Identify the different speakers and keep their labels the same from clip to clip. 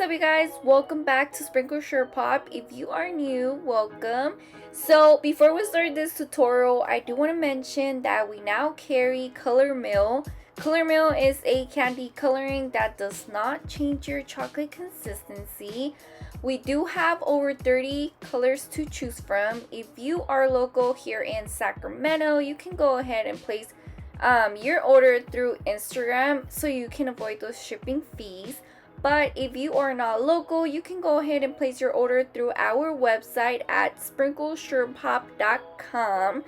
Speaker 1: up, you guys? Welcome back to Sprinkle Sure Pop. If you are new, welcome. So before we start this tutorial, I do want to mention that we now carry Color Mill. Color Mill is a candy coloring that does not change your chocolate consistency. We do have over 30 colors to choose from. If you are local here in Sacramento, you can go ahead and place your order through Instagram so you can avoid those shipping fees. But if you are not local, you can go ahead and place your order through our website at sprinklesurepop.com.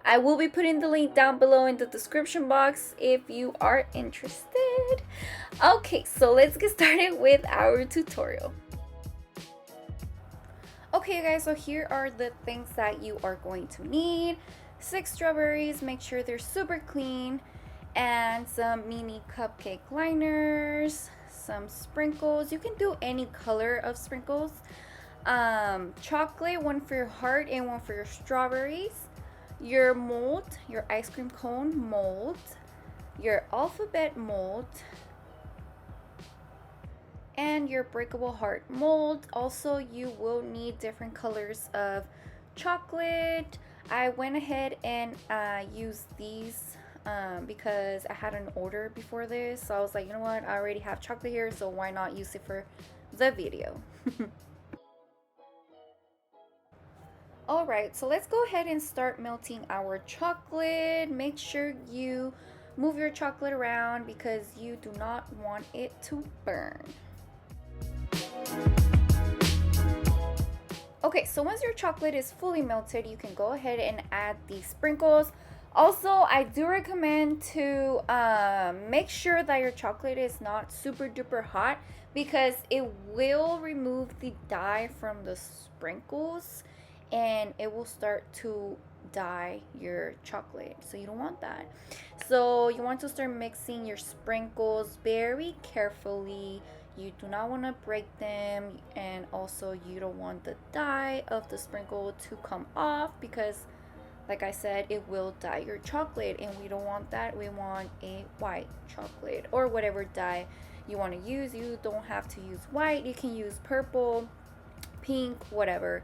Speaker 1: I will be putting the link down below in the description box if you are interested. Okay, so let's get started with our tutorial. Okay, you guys, so here are the things that you are going to need. 6 strawberries, make sure they're super clean, and some mini cupcake liners, some sprinkles. You can do any color of sprinkles. Chocolate, one for your heart and one for your strawberries. Your mold, your ice cream cone mold, your alphabet mold, and your breakable heart mold. Also, you will need different colors of chocolate. I went ahead and used these because I had an order before this, so I was like, you know what, I already have chocolate here, so why not use it for the video. Alright, so let's go ahead and start melting our chocolate. Make sure you move your chocolate around because you do not want it to burn. Okay, so once your chocolate is fully melted, you can go ahead and add the sprinkles. Also, I do recommend to make sure that your chocolate is not super duper hot because it will remove the dye from the sprinkles and it will start to dye your chocolate, so you don't want that. So you want to start mixing your sprinkles very carefully. You do not want to break them, and also you don't want the dye of the sprinkle to come off because, like I said, it will dye your chocolate, and we don't want that. We want a white chocolate or whatever dye you want to use. You don't have to use white. You can use purple, pink, whatever.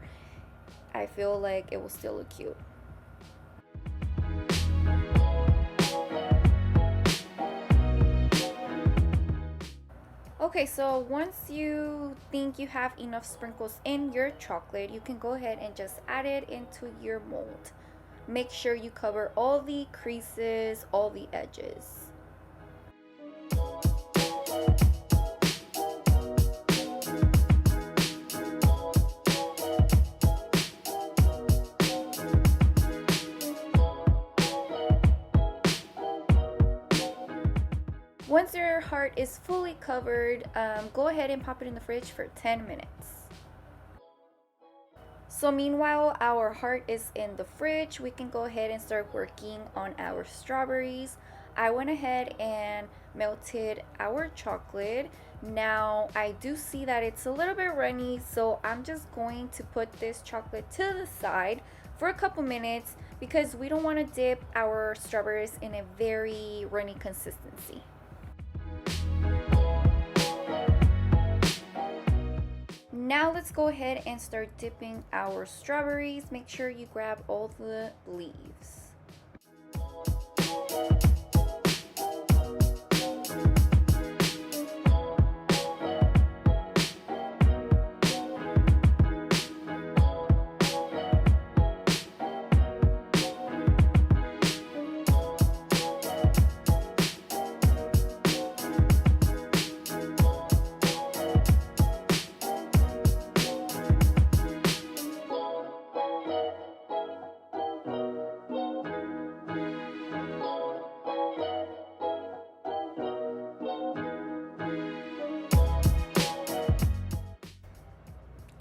Speaker 1: I feel like it will still look cute. Okay, so once you think you have enough sprinkles in your chocolate, you can go ahead and just add it into your mold. Make sure you cover all the creases, all the edges. Once your heart is fully covered, go ahead and pop it in the fridge for 10 minutes. So meanwhile, our heart is in the fridge. We can go ahead and start working on our strawberries. I went ahead and melted our chocolate. Now I do see that it's a little bit runny, so I'm just going to put this chocolate to the side for a couple minutes because we don't want to dip our strawberries in a very runny consistency. Now let's go ahead and start dipping our strawberries. Make sure you grab all the leaves.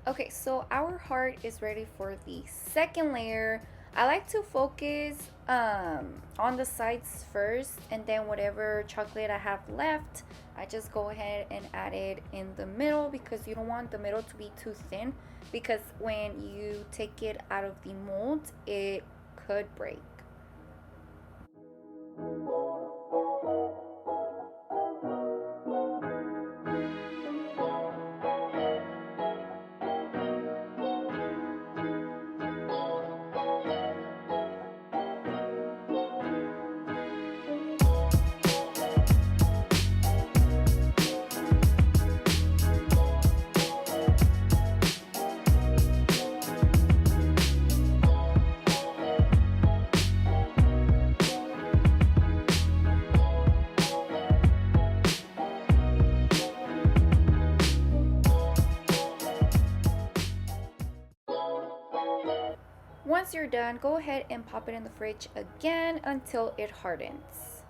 Speaker 1: Okay, so our heart is ready for the second layer. I like to focus on the sides first, and then whatever chocolate I have left, I just go ahead and add it in the middle because you don't want the middle to be too thin because when you take it out of the mold, it could break. you're done, go ahead and pop it in the fridge again until it hardens.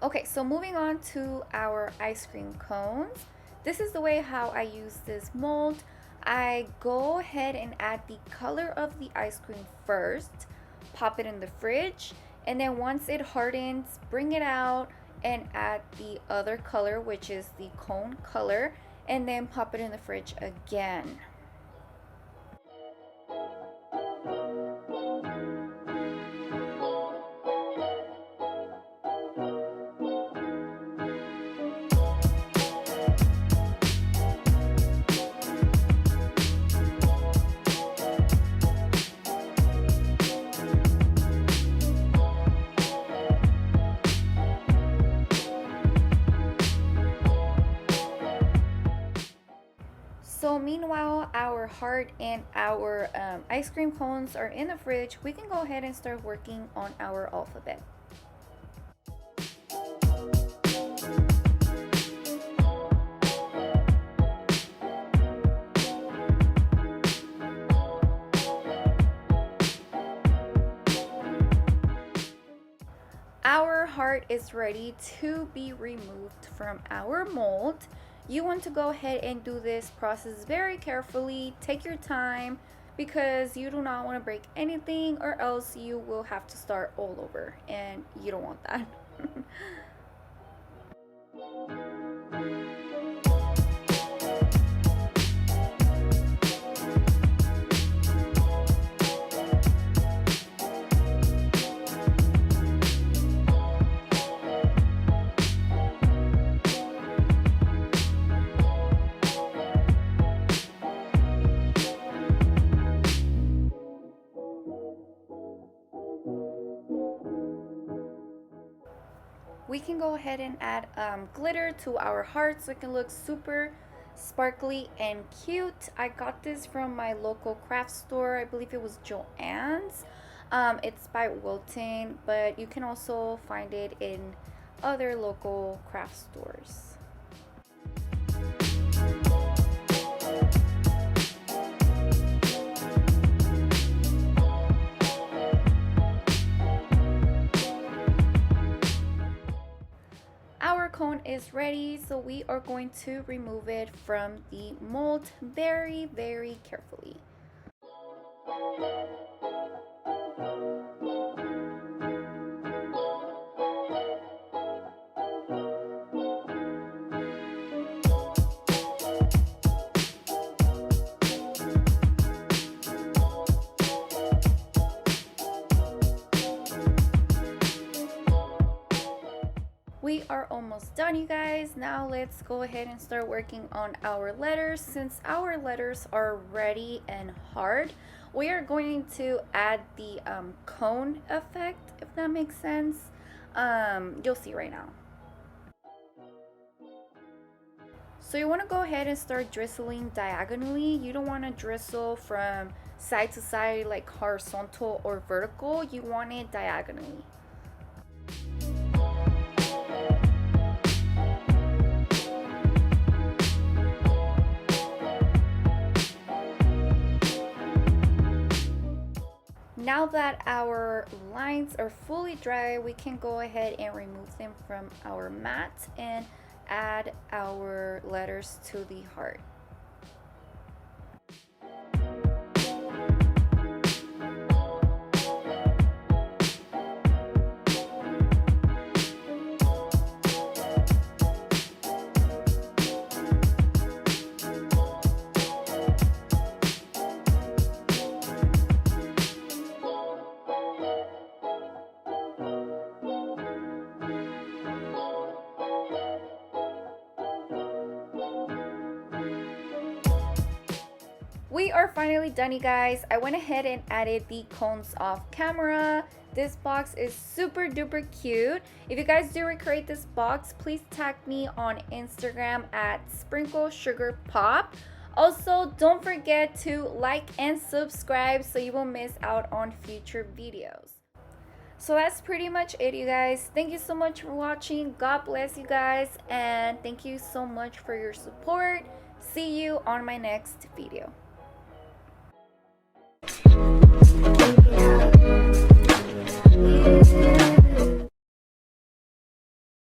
Speaker 1: Okay, so moving on to our ice cream cones. This is the way how I use this mold. I go ahead and add the color of the ice cream first, pop it in the fridge, and then once it hardens, bring it out and add the other color, which is the cone color, and then pop it in the fridge again. So meanwhile, our heart and our ice cream cones are in the fridge. We can go ahead and start working on our alphabet. Our heart is ready to be removed from our mold. You want to go ahead and do this process very carefully. Take your time because you do not want to break anything, or else you will have to start all over, and you don't want that. We can go ahead and add glitter to our heart so it can look super sparkly and cute. I got this from my local craft store. I believe it was Joann's. It's by Wilton, but you can also find it in other local craft stores. Our cone is ready, so we are going to remove it from the mold very, very carefully. We are almost done, you guys. Now let's go ahead and start working on our letters. Since our letters are ready and hard, we are going to add the cone effect, if that makes sense. You'll see right now. So you want to go ahead and start drizzling diagonally. You don't want to drizzle from side to side like horizontal or vertical. You want it diagonally. Now that our lines are fully dry, we can go ahead and remove them from our mat and add our letters to the heart. We are finally done, you guys. I went ahead and added the cones off camera. This box is super duper cute. If you guys do recreate this box, please tag me on Instagram at Sprinkle Sugar Pop. Also, don't forget to like and subscribe so you won't miss out on future videos. So that's pretty much it, you guys. Thank you so much for watching. God bless you guys, and thank you so much for your support. See you on my next video.